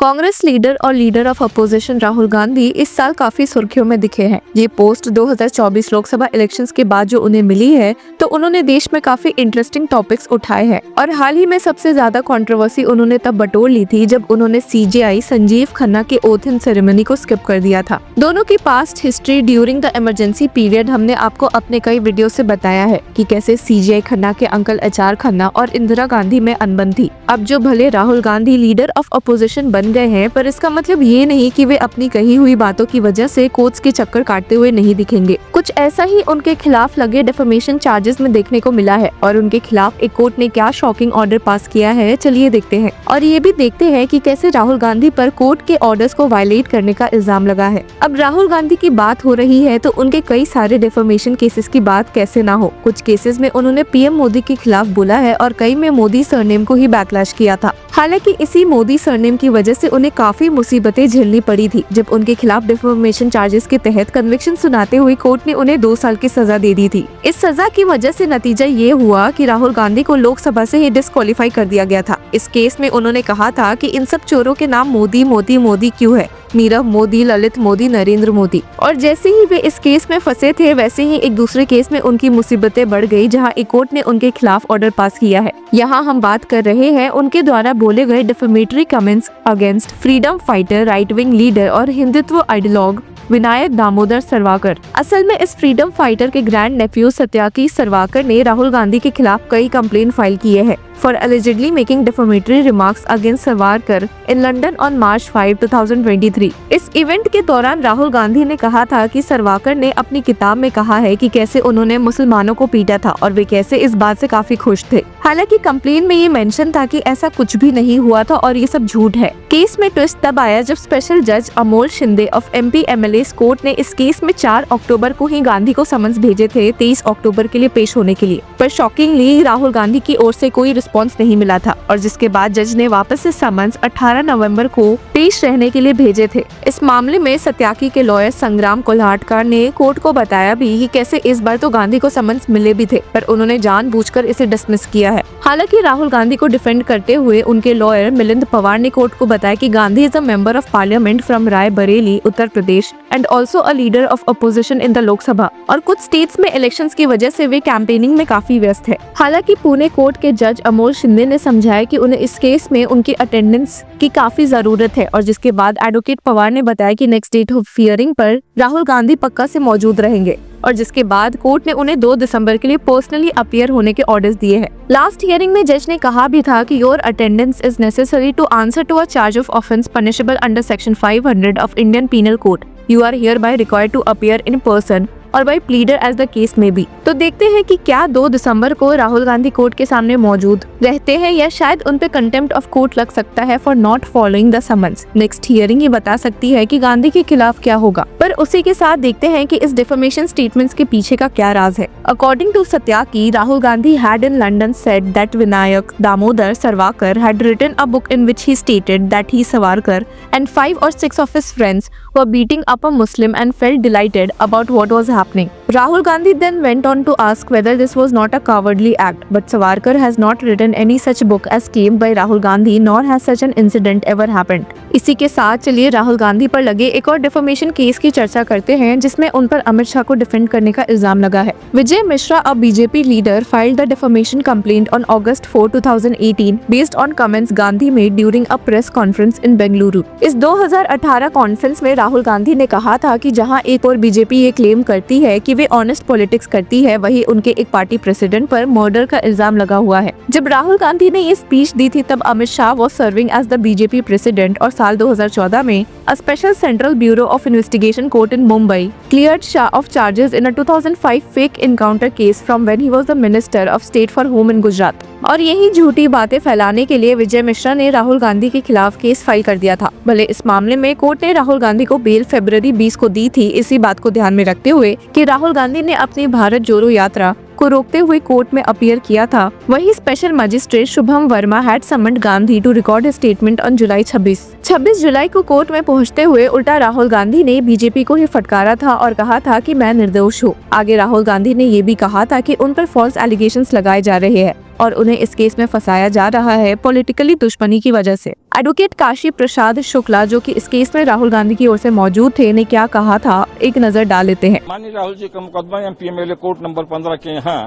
Congress leader और leader of opposition Rahul Gandhi इस साल काफी सुर्खियों में दिखे हैं। ये पोस्ट 2024 लोकसभा इलेक्शंस के बाद जो उन्हें मिली है, तो उन्होंने देश में काफी इंटरेस्टिंग टॉपिक्स उठाए हैं और हाल ही में सबसे ज्यादा कंट्रोवर्सी उन्होंने तब बटोर ली थी जब उन्होंने सीजेआई संजीव खन्ना के ओथ इन सेरेमनी को स्किप कर दिया था। दोनों की past history during the emergency period हमने आपको अपने कई वीडियो से बताया है कि कैसे सीजेआई खन्ना के अंकल एचआर खन्ना और इंदिरा गांधी में अनबन थी। अब जो भले Rahul Gandhi leader of opposition बन गए हैं, पर इसका मतलब ये नहीं कि वे अपनी कही हुई बातों की वजह से कोर्ट्स के चक्कर काटते हुए नहीं दिखेंगे। कुछ ऐसा ही उनके खिलाफ लगे डिफेमेशन चार्जेस में देखने को मिला है और उनके खिलाफ एक कोर्ट ने क्या शॉकिंग ऑर्डर पास किया है, चलिए देखते हैं। और ये भी देखते हैं कि कैसे राहुल गांधी पर कोर्ट के ऑर्डर्स को वायलेट करने का इल्जाम लगा है। अब राहुल गांधी की बात हो रही है तो उनके कई सारे डिफेमेशन केसेस की बात कैसे ना हो। कुछ केसेस में उन्होंने पीएम मोदी के खिलाफ बोला है और कई में मोदी सरनेम को ही बैकलैश किया था। हालांकि इसी मोदी सरनेम की वजह से उन्हें काफी मुसीबतें झेलनी पड़ी थी जब उनके खिलाफ डिफेमेशन चार्जेस के तहत कन्विक्शन सुनाते हुए कोर्ट ने उन्हें 2 साल की सजा दे दी थी। इस सजा की वजह से नतीजा ये हुआ कि राहुल गांधी को लोकसभा से ही डिस्क्वालीफाई कर दिया गया था। इस केस में उन्होंने कहा था कि इन सब चोरों के नाम मोदी मोदी मोदी क्यों है, नीरव मोदी, ललित मोदी, नरेंद्र मोदी। और जैसे ही वे इस केस में फंसे थे, वैसे ही एक दूसरे केस में उनकी मुसीबतें बढ़ गई जहां एक कोर्ट ने उनके खिलाफ ऑर्डर पास किया है। यहाँ हम बात कर रहे हैं उनके द्वारा बोले गए defamatory comments against freedom fighter, right wing leader और हिंदुत्व आइडियोलॉग विनायक दामोदर सरवाकर। असल में इस फ्रीडम फाइटर के ग्रैंड नेफ्यू सत्याकी सरवाकर ने राहुल गांधी के खिलाफ कई कंप्लेंट फाइल किए हैं for allegedly making defamatory remarks against Savarkar in London on March 5, 2023। इस इवेंट के दौरान राहुल गांधी ने कहा था कि सरवाकर ने अपनी किताब में कहा है कि कैसे उन्होंने मुसलमानों को पीटा था और वे कैसे इस बात से काफी खुश थे। हालांकि कंप्लेन में ये मेंशन था कि ऐसा कुछ भी नहीं हुआ था और ये सब झूठ है। केस में ट्विस्ट तब आया जब स्पेशल जज Amol Shinde of MP MLA court ने इस केस में 4 अक्टूबर को ही गांधी को समन्स भेजे थे 23 अक्टूबर के लिए पेश होने के लिए, पर शॉकिंगली राहुल गांधी की ओर से कोई रिस्पॉन्स नहीं मिला था और जिसके बाद जज ने वापस से समन्स 18 नवंबर को पेश रहने के लिए भेजे थे। इस मामले में सत्याकी के लॉयर संग्राम कोल्हाटकर ने कोर्ट को बताया भी कि कैसे इस बार तो गांधी को समन्स मिले भी थे, पर उन्होंने जानबूझकर इसे डिसमिस किया है। हालांकि राहुल गांधी को डिफेंड करते हुए उनके लॉयर मिलिंद पवार ने कोर्ट को बताया कि Gandhi is a member of parliament from Raebareli, Uttar Pradesh and also a leader of opposition in the Lok Sabha, और कुछ स्टेट्स में इलेक्शंस की वजह से वे कैंपेनिंग में काफी व्यस्त है। हालांकि पुणे कोर्ट के जज अमोल शिंदे ने समझाया कि उन्हें इस केस में उनकी अटेंडेंस की काफी जरूरत है और जिसके बाद एडवोकेट पवार ने बताया कि नेक्स्ट डेट ऑफ हियरिंग पर राहुल गांधी पक्का से मौजूद रहेंगे और जिसके बाद कोर्ट ने उन्हें 2 दिसंबर के लिए पर्सनली अपीयर होने के ऑर्डर्स दिए हैं। लास्ट हियरिंग में जज ने कहा भी था कि your attendance is necessary to answer to a charge of offence punishable under section 500 of Indian penal code. You are hereby required to appear in person और by pleader as the case may be. तो देखते हैं कि क्या 2 दिसंबर को Rahul Gandhi court के सामने मौजूद रहते हैं या शायद उन पे कंटेम्प्ट ऑफ कोर्ट लग सकता है for not following the summons. Next hearing ही बता सकती है कि गांधी के खिलाफ क्या होगा, पर उसी के साथ देखते हैं कि इस डिफेमेशन स्टेटमेंट्स के पीछे का क्या राज है। According to Satyaki, Rahul Gandhi had in London said that Vinayak Damodar Sarwakar had written a book in which he stated that he, Savarkar, and 5 or 6 of his friends were beating up a Muslim and felt delighted about what was happening. Rahul Gandhi then went on to ask whether this was not a cowardly act, but Savarkar has not written any such book as claimed by Rahul Gandhi, nor has such an incident ever happened. इसी के साथ चलिए राहुल गांधी पर लगे एक और defamation case की चर्चा करते हैं जिसमें उन पर अमित शाह को डिफेंड करने का इल्जाम लगा है। Vijay Mishra, a BJP leader, filed the defamation complaint on August 4, 2018 based on comments Gandhi made during a press conference in Bengaluru। इस 2018 कॉन्फ्रेंस में राहुल गांधी ने कहा था कि जहां एक और बीजेपी ये क्लेम करती है कि वे ऑनेस्ट पॉलिटिक्स करती है, वहीं उनके एक पार्टी प्रेसिडेंट पर मर्डर का इल्जाम लगा हुआ है। जब राहुल गांधी ने ये स्पीच दी थी तब Amit Shah was serving as the BJP president और साल 2014 में a special Central Bureau of Investigation court in Mumbai cleared Shah of charges in a 2005 fake encounter case from when he was the Minister of State for Home in Gujarat। और यही झूठी बातें फैलाने के लिए विजय मिश्रा ने राहुल गांधी के खिलाफ केस फाइल कर दिया था। भले इस मामले में कोर्ट ने राहुल गांधी को बेल फरवरी 20 को दी थी, इसी बात को ध्यान में रखते हुए कि राहुल गांधी ने अपनी भारत जोड़ो यात्रा को रोकते हुए कोर्ट में अपीयर किया था। वही special magistrate Shubham Verma had summoned Gandhi to record his statement on July 26 जुलाई को कोर्ट में पहुंचते हुए उल्टा राहुल गांधी ने बीजेपी को ही फटकारा था और कहा था कि मैं निर्दोष हूँ। आगे राहुल गांधी ने ये भी कहा था कि उन पर फॉल्स एलिगेशंस लगाए जा रहे हैं। और उन्हें इस केस में फंसाया जा रहा है पॉलिटिकली दुश्मनी की वजह से। एडवोकेट काशी प्रसाद शुक्ला, जो कि इस केस में राहुल गांधी की ओर से मौजूद थे, ने क्या कहा था, एक नजर डाल लेते हैं। माननीय राहुल जी का मुकदमा एमपी-एमएलए कोर्ट नंबर 15 के यहाँ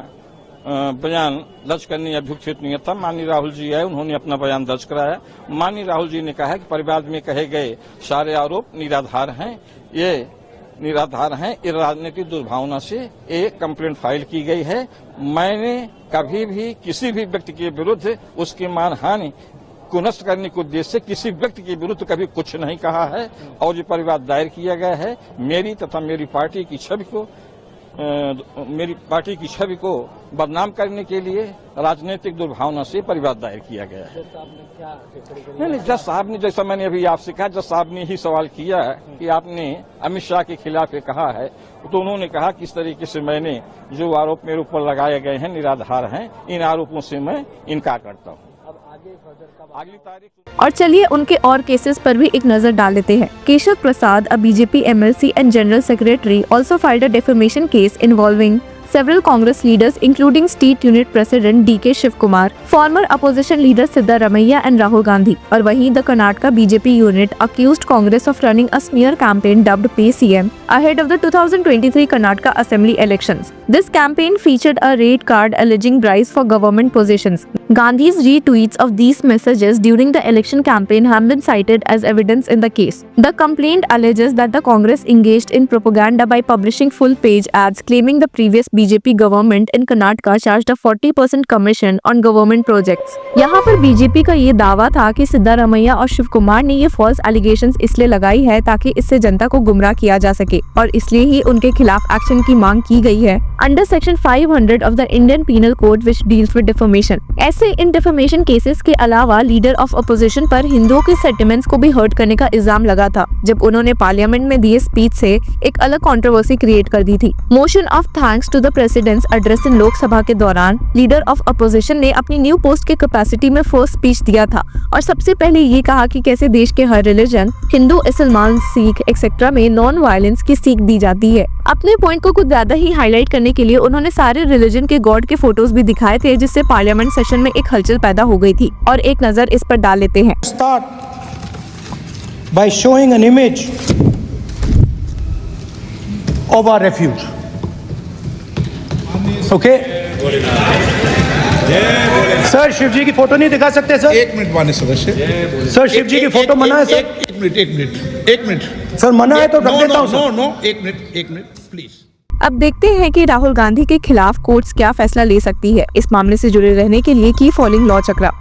बयान दर्ज करने अभियुक्त नियत था। माननीय राहुल जी आए, उन्होंने अपना बयान दर्ज कराया। माननीय राहुल जी ने कहा कि परिवाद में कहे गए सारे आरोप निराधार हैं। ये निराधार हैं। इस राजनीतिक दुर्भावना से एक कंप्लेंट फाइल की गई है। मैंने कभी भी किसी भी व्यक्ति के विरुद्ध उसकी मानहानि को नष्ट करने के उद्देश्य से किसी व्यक्ति के विरुद्ध कभी कुछ नहीं कहा है और जो परिवाद दायर किया गया है मेरी तथा मेरी पार्टी की छवि को बदनाम करने के लिए राजनीतिक दुर्भावना से परिवाद दायर किया गया है। नहीं, जज साहब ने, जैसा मैंने अभी आपसे कहा, जज साहब ने ही सवाल किया कि आपने अमित शाह के खिलाफ ये कहा है, तो उन्होंने कहा किस तरीके से मैंने जो आरोप मेरे ऊपर लगाए गए हैं निराधार हैं, इन आरोपों से मैं इनकार करता हूँ। अगली तारीख। और चलिए उनके और केसेस पर भी एक नजर डाल लेते हैं। Keshav Prasad, a BJP MLC and General Secretary, also filed a defamation case involving several Congress leaders including State Unit President DK Shiv Kumar, former opposition leader Siddaramaiah and Rahul Gandhi. और वहीं the Karnataka BJP unit accused Congress of running a smear campaign dubbed Pay CM ahead of the 2023 Karnataka Assembly elections. This campaign featured a rate card alleging bribes for government positions. Gandhi's retweets of these messages during the election campaign have been cited as evidence in the case. The complaint alleges that the Congress engaged in propaganda by publishing full-page ads claiming the previous BJP government in Karnataka charged a 40% commission on government projects. यहाँ पर BJP का ये दावा था कि सिद्धारमैया और शिव कुमार ने ये फॉल्स एलिगेशंस इसलिए लगाई है ताकि इससे जनता को गुमराह किया जा सके और इसलिए ही उनके खिलाफ एक्शन की मांग की गई है under section 500 of the Indian penal code which deals with defamation. ऐसे इन डिफेमेशन केसेस के अलावा लीडर ऑफ अपोजिशन पर हिंदुओं के सेंटिमेंट्स को भी हर्ट करने का इल्जाम लगा था जब उन्होंने पार्लियामेंट में दिए स्पीच से एक अलग कंट्रोवर्सी क्रिएट कर दी थी। Motion of thanks to the president's address in Lok Sabha के दौरान लीडर ऑफ अपोजिशन ने अपनी न्यू पोस्ट के कैपेसिटी में फर्स्ट स्पीच दिया था और सबसे पहले ये कहा कि कैसे देश के हर रिलीजन, हिंदू, मुसलमान, सिख एक्सेट्रा में नॉन वायलेंस की सीख दी जाती है। अपने पॉइंट को कुछ ज्यादा ही हाईलाइट करने के लिए उन्होंने सारे रिलीजन के गॉड के फोटोज भी दिखाए थे जिससे पार्लियामेंट सेशन में एक हलचल पैदा हो गई थी और एक नजर इस पर डाल लेते हैं। By showing an image of our refuge. Okay? Sir Shiv ji की फोटो नहीं दिखा सकते सर? एक मिनट माननीय सदस्य। सर शिव जी की फोटो मना है सर? एक मिनट सर, मना है तो रख देता हूं सर। नो, एक मिनट प्लीज। अब देखते हैं कि राहुल गांधी के खिलाफ कोर्ट्स क्या फैसला ले सकती है। इस मामले से जुड़े रहने के लिए की फॉलोइंग लॉ चक्रा।